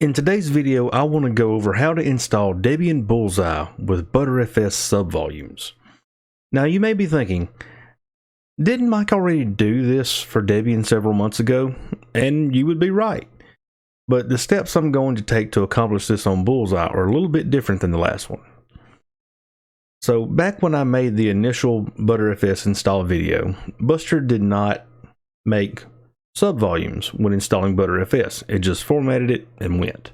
In today's video, I want to go over how to install Debian Bullseye with BTRFS Subvolumes. Now you may be thinking, didn't Mike already do this for Debian several months ago? And you would be right. But the steps I'm going to take to accomplish this on Bullseye are a little bit different than the last one. So back when I made the initial BTRFS install video, Buster did not make subvolumes when installing BTRFS. It just formatted it and went.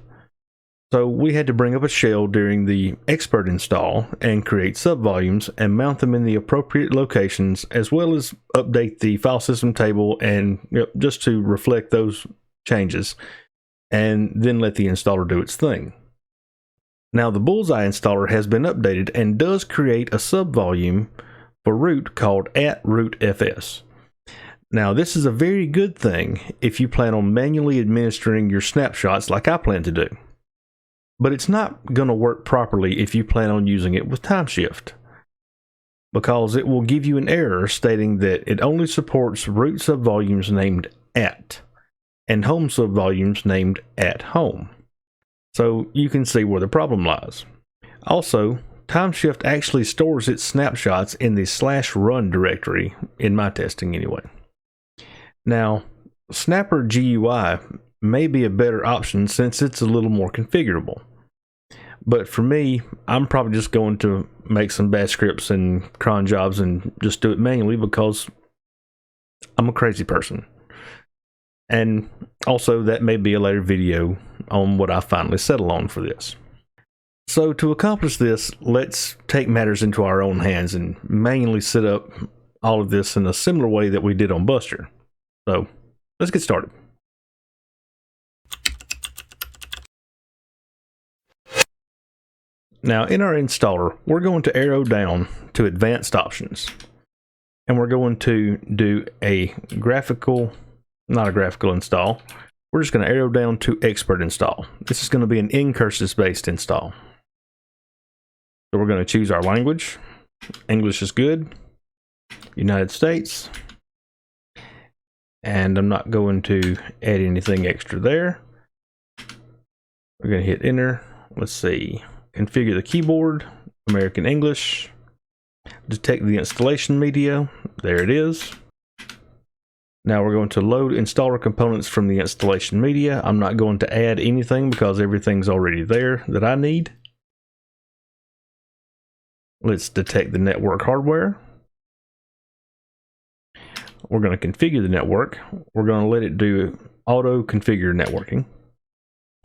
So we had to bring up a shell during the expert install and create subvolumes and mount them in the appropriate locations, as well as update the file system table and just to reflect those changes, and then let the installer do its thing. Now the Bullseye installer has been updated and does create a subvolume for root called @rootfs. Now this is a very good thing if you plan on manually administering your snapshots like I plan to do. But it's not going to work properly if you plan on using it with Timeshift, because it will give you an error stating that it only supports root subvolumes named @ and home subvolumes named @home. So you can see where the problem lies. Also, Timeshift actually stores its snapshots in the /run directory, in my testing anyway. Now, Snapper GUI may be a better option since it's a little more configurable. But for me, I'm probably just going to make some bash scripts and cron jobs and just do it manually because I'm a crazy person. And also that may be a later video on what I finally settle on for this. So to accomplish this, let's take matters into our own hands and manually set up all of this in a similar way that we did on Buster. So let's get started. Now in our installer, we're going to arrow down to advanced options, and we're going to do not a graphical install. We're just going to arrow down to expert install. This is going to be an ncurses based install. So we're going to choose our language. English is good. United States. And I'm not going to add anything extra there. We're going to hit enter. Let's see. Configure the keyboard. American English. Detect the installation media. There it is. Now we're going to load installer components from the installation media. I'm not going to add anything because everything's already there that I need. Let's detect the network hardware. We're going to configure the network. We're going to let it do auto configure networking.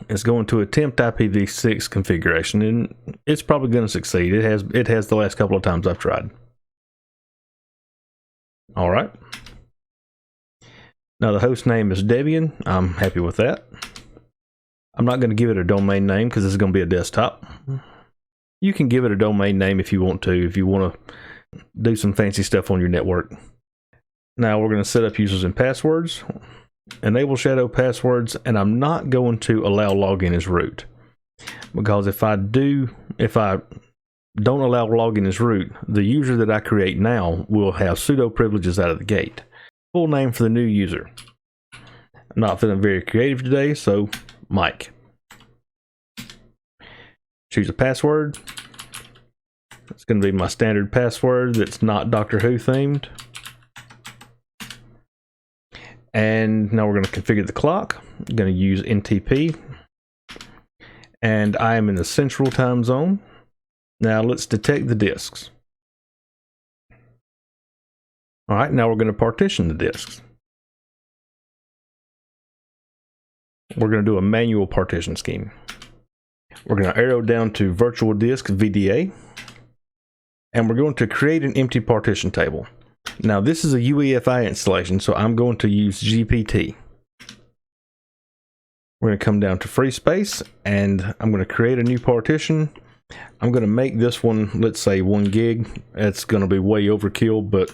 It's going to attempt IPv6 configuration, and it's probably going to succeed. It has the last couple of times I've tried. All right. Now the host name is Debian. I'm happy with that. I'm not going to give it a domain name because this is going to be a desktop. You can give it a domain name if you want to do some fancy stuff on your network. Now we're going to set up users and passwords, enable shadow passwords, and I'm not going to allow login as root, because if I don't allow login as root, the user that I create now will have sudo privileges out of the gate. Full name for the new user. I'm not feeling very creative today, so Mike. Choose a password. It's going to be my standard password that's not Doctor Who themed. And now we're going to configure the clock. I'm going to use NTP. And I am in the central time zone. Now let's detect the disks. All right, now we're going to partition the disks. We're going to do a manual partition scheme. We're going to arrow down to virtual disk VDA. And we're going to create an empty partition table. Now this is a UEFI installation, so I'm going to use GPT. We're going to come down to free space, and I'm going to create a new partition. I'm going to make this one, let's say 1 gig. It's going to be way overkill, but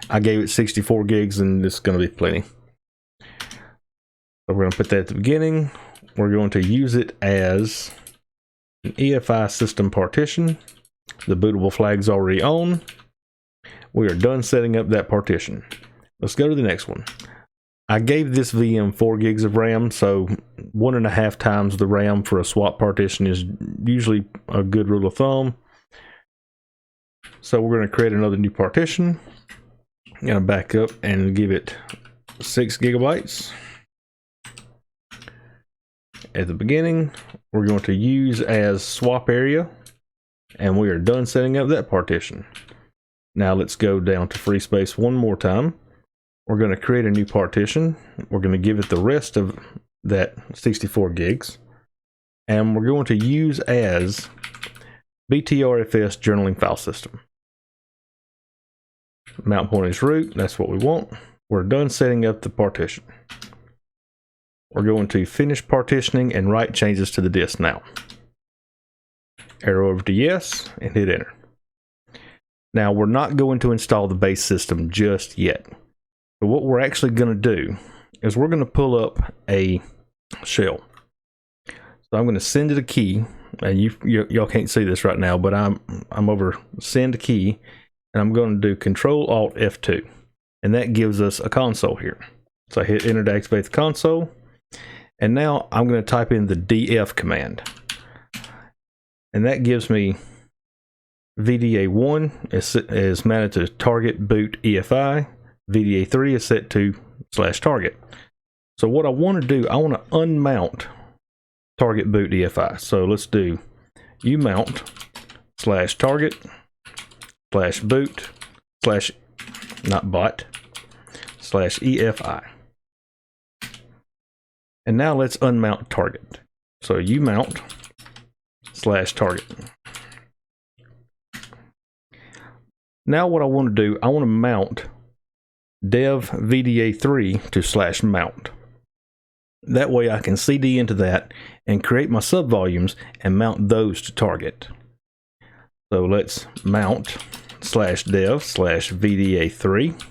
I gave it 64 gigs and it's going to be plenty. So we're going to put that at the beginning. We're going to use it as an EFI system partition. The bootable flag's already on. We are done setting up that partition. Let's go to the next one. I gave this VM 4 gigs of RAM, so 1.5 times the RAM for a swap partition is usually a good rule of thumb. So we're going to create another new partition. I'm going to back up and give it 6 gigabytes. At the beginning, we're going to use as swap area, and we are done setting up that partition. Now let's go down to free space one more time. We're going to create a new partition. We're going to give it the rest of that 64 gigs, and we're going to use as BTRFS journaling file system. Mount point is root, that's what we want. We're done setting up the partition. We're going to finish partitioning and write changes to the disk now. Arrow over to yes and hit enter. Now we're not going to install the base system just yet. But what we're actually going to do is we're going to pull up a shell. So I'm going to send it a key, and y'all can't see this right now, but I'm over send key, and I'm going to do Control Alt F2, and that gives us a console here. So I hit enter to activate the console, and now I'm going to type in the df command, and that gives me VDA1 is mounted to target boot EFI. VDA3 is set to /target. So what I want to do, I want to unmount target boot EFI. So let's do umount /target /boot not bot /EFI. And now let's unmount target. So umount /target. Now what I want to do, I want to mount dev VDA3 to /mount. That way I can CD into that and create my subvolumes and mount those to target. So let's mount /dev /VDA3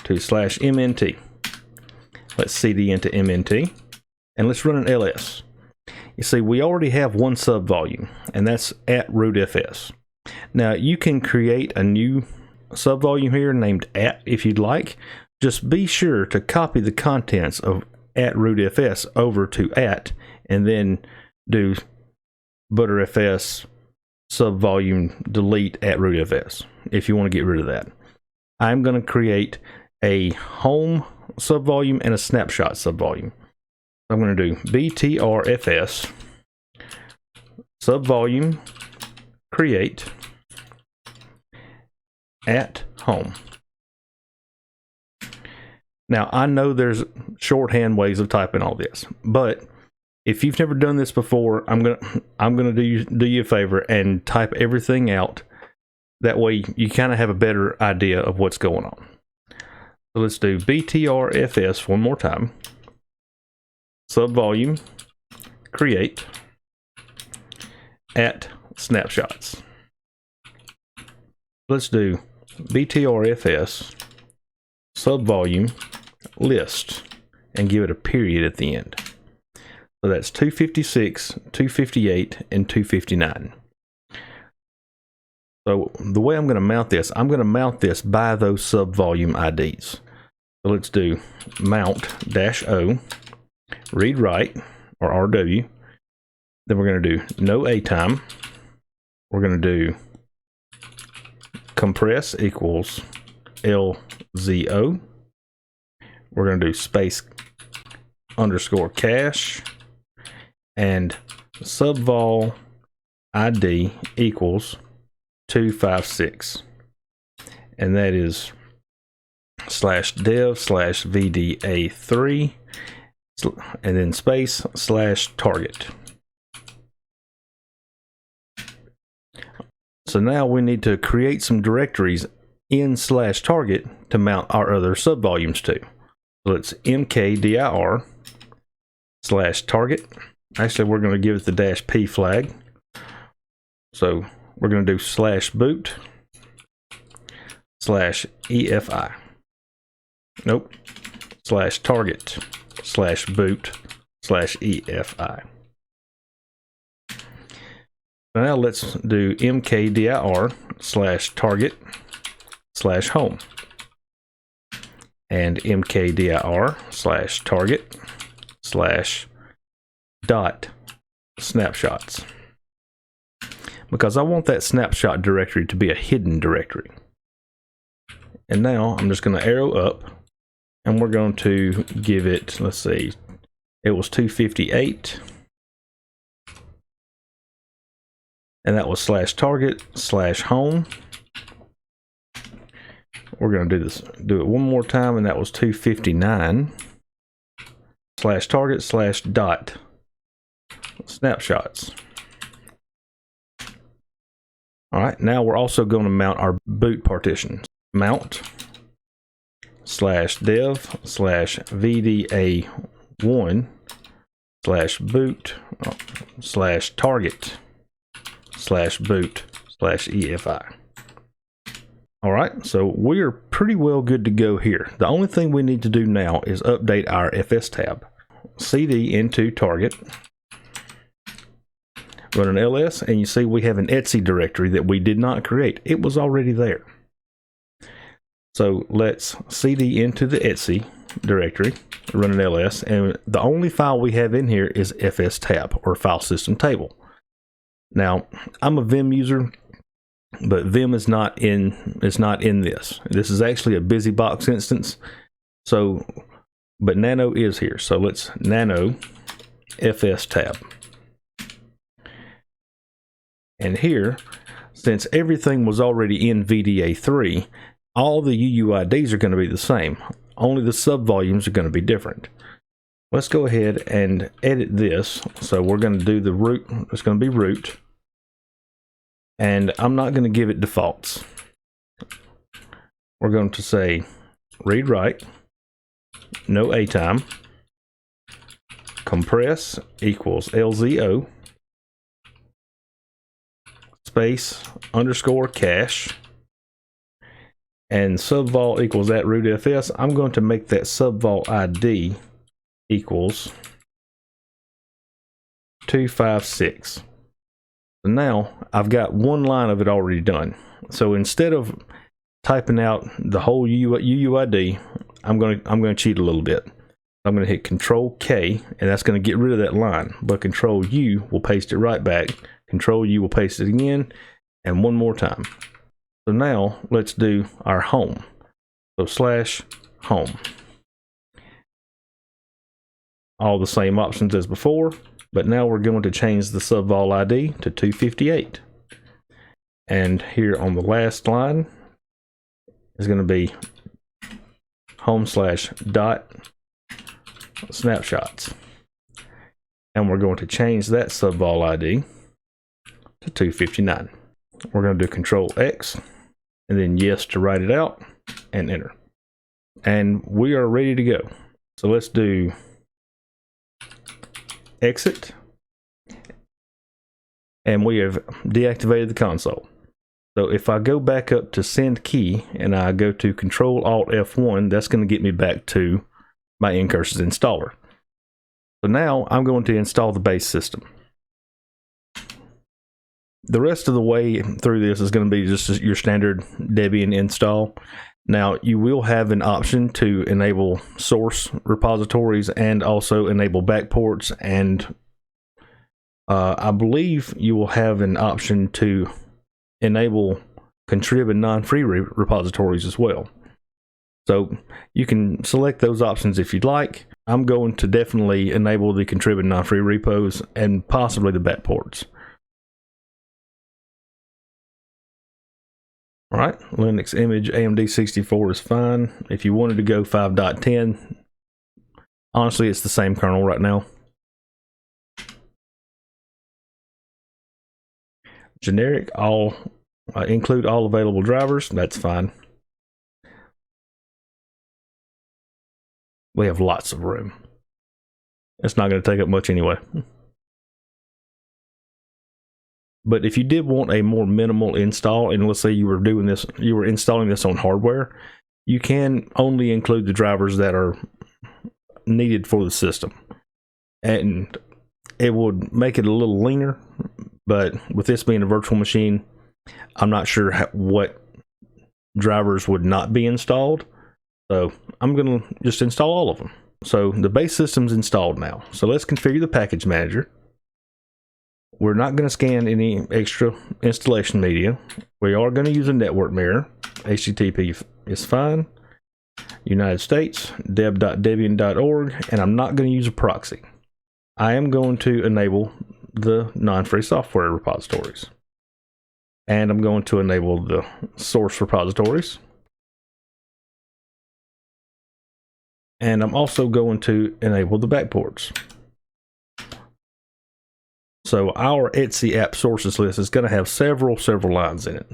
to /MNT. Let's CD into MNT and let's run an LS. You see, we already have one subvolume, and that's at rootfs. Now you can create a new subvolume here named at if you'd like. Just be sure to copy the contents of at rootfs over to at, and then do BTRFS subvolume delete at rootfs if you want to get rid of that. I'm going to create a home subvolume and a snapshot subvolume. I'm going to do BTRFS subvolume create at home. Now I know there's shorthand ways of typing all this, but if you've never done this before, I'm gonna do you a favor and type everything out. That way you kind of have a better idea of what's going on. So let's do BTRFS one more time. Subvolume create at snapshots. Let's do BTRFS subvolume list and give it a period at the end. So that's 256, 258, and 259. So the way I'm going to mount this, I'm going to mount this by those subvolume IDs. So let's do mount -o read write or RW. Then we're going to do no A time. We're going to do compress equals LZO. We're going to do space underscore cache and subvol ID equals 256, and that is /dev /VDA3 and then space /target. So now we need to create some directories in /target to mount our other subvolumes to. So let's mkdir /target. Actually, we're going to give it the -p flag. So we're going to do /boot /EFI. Nope. /target /boot /EFI. Now let's do mkdir /target /home. and mkdir/target/dot snapshots, because I want that snapshot directory to be a hidden directory. And now I'm just going to arrow up, and we're going to give it, let's see, it was 258, and that was /target/home. We're going to do it one more time, and that was 259 /target/dot snapshots. All right, now we're also going to mount our boot partition. Mount /dev/vda1/target/boot/efi. All right, so we are pretty well good to go here. The only thing we need to do now is update our FS tab. cd into target, run an ls, and you see we have an etc directory that we did not create. It was already there. So let's cd into the etc directory, run an ls, and the only file we have in here is fs tab, or file system table. Now, I'm a Vim user, but Vim is not in this. This is actually a BusyBox instance. So, but nano is here. So let's nano fs tab. And here, since everything was already in VDA3, all the UUIDs are going to be the same. Only the subvolumes are going to be different. Let's go ahead and edit this. So we're going to do the root. It's going to be root. And I'm not going to give it defaults. We're going to say read write, no A time, compress equals LZO, space underscore cache, and subvol equals at rootfs. I'm going to make that subvol ID equals 256. So now I've got one line of it already done. So instead of typing out the whole UUID, I'm going to cheat a little bit. I'm going to hit Control K, and that's going to get rid of that line. But Control U will paste it right back. Control U will paste it again, and one more time. So now let's do our home. So /home. All the same options as before, but now we're going to change the subvol ID to 258. And here on the last line is going to be home/dot snapshots. And we're going to change that subvol ID to 259. We're going to do Control X and then yes to write it out and enter. And we are ready to go. So let's do exit, and we have deactivated the console. So if I go back up to send key and I go to Control Alt F1, that's going to get me back to my Ncurses installer. So now I'm going to install the base system. The rest of the way through this is going to be just your standard Debian install. Now, you will have an option to enable source repositories and also enable backports, and I believe you will have an option to enable contrib and non-free repositories as well. So you can select those options if you'd like. I'm going to definitely enable the contrib and non-free repos and possibly the backports. All right, Linux image AMD 64 is fine. If you wanted to go 5.10, honestly, it's the same kernel right now. Generic, include all available drivers, that's fine. We have lots of room. It's not going to take up much anyway. But if you did want a more minimal install, and let's say you were doing this, you were installing this on hardware, you can only include the drivers that are needed for the system. And it would make it a little leaner, but with this being a virtual machine, I'm not sure what drivers would not be installed. So I'm going to just install all of them. So the base system's installed now. So let's configure the package manager. We're not going to scan any extra installation media. We are going to use a network mirror. HTTP is fine. United States, deb.debian.org, and I'm not going to use a proxy. I am going to enable the non-free software repositories. And I'm going to enable the source repositories. And I'm also going to enable the backports. So our Etsy app sources list is going to have several lines in it.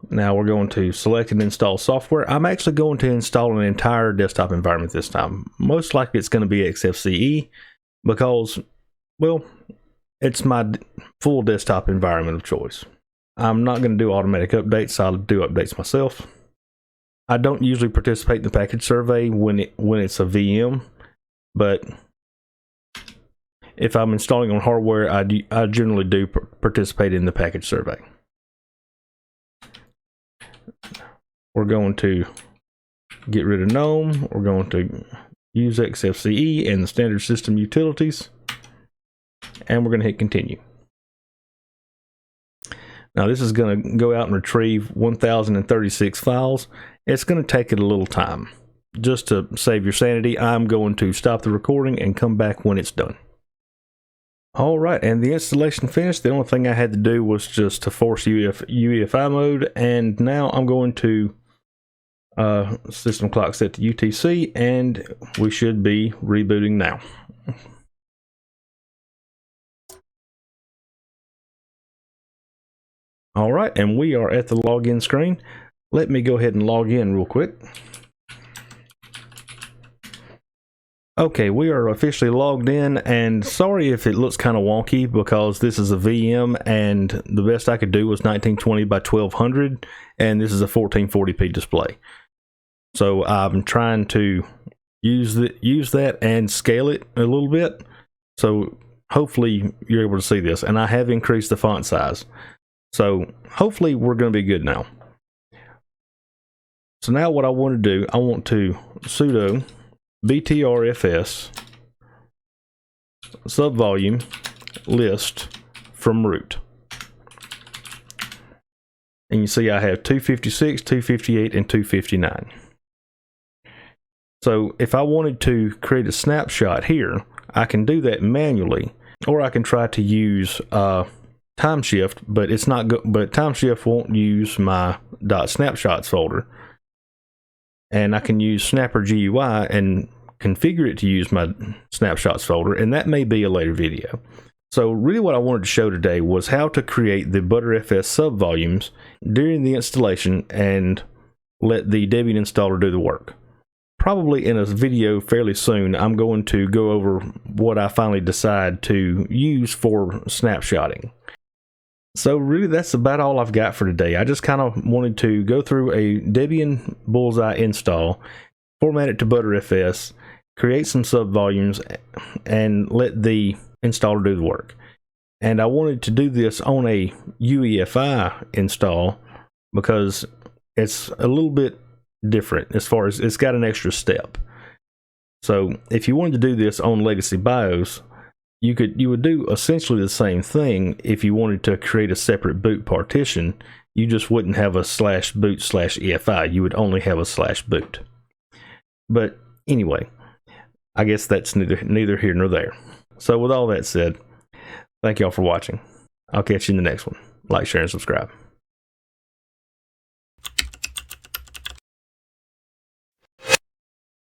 Now we're going to select and install software. I'm actually going to install an entire desktop environment this time. Most likely it's going to be XFCE because, well, it's my full desktop environment of choice. I'm not going to do automatic updates. I'll do updates myself. I don't usually participate in the package survey when it's a VM, but if I'm installing on hardware, I generally do participate in the package survey. We're going to get rid of GNOME. We're going to use XFCE and the standard system utilities, and we're going to hit continue. Now this is going to go out and retrieve 1036 files. It's going to take it a little time. Just to save your sanity, I'm going to stop the recording and come back when it's done. All right, and the installation finished. The only thing I had to do was just to force UEFI mode, and now I'm going to system clock set to UTC, and we should be rebooting now. All right, and we are at the login screen. Let me go ahead and log in real quick. Okay, we are officially logged in, and sorry if it looks kind of wonky because this is a VM and the best I could do was 1920 by 1200, and this is a 1440p display. So I'm trying to use that and scale it a little bit. So hopefully you're able to see this, and I have increased the font size. So hopefully we're going to be good now. So now what I want to do, I want to sudo BTRFS Subvolume list from root. And you see I have 256, 258, and 259. So if I wanted to create a snapshot here, I can do that manually, or I can try to use Timeshift, but it's not good. But Timeshift won't use my .snapshots folder, and I can use Snapper GUI and configure it to use my snapshots folder, and that may be a later video. So really what I wanted to show today was how to create the BTRFS subvolumes during the installation and let the Debian installer do the work. Probably in a video fairly soon, I'm going to go over what I finally decide to use for snapshotting. So really that's about all I've got for today. I just kind of wanted to go through a Debian Bullseye install, format it to BTRFS, create some subvolumes, and let the installer do the work. And I wanted to do this on a UEFI install because it's a little bit different as far as it's got an extra step. So if you wanted to do this on legacy BIOS, you would do essentially the same thing. If you wanted to create a separate boot partition, you just wouldn't have a /boot/EFI. You would only have a /boot. But anyway, I guess that's neither here nor there. So with all that said, thank y'all for watching. I'll catch you in the next one. Like, share, and subscribe.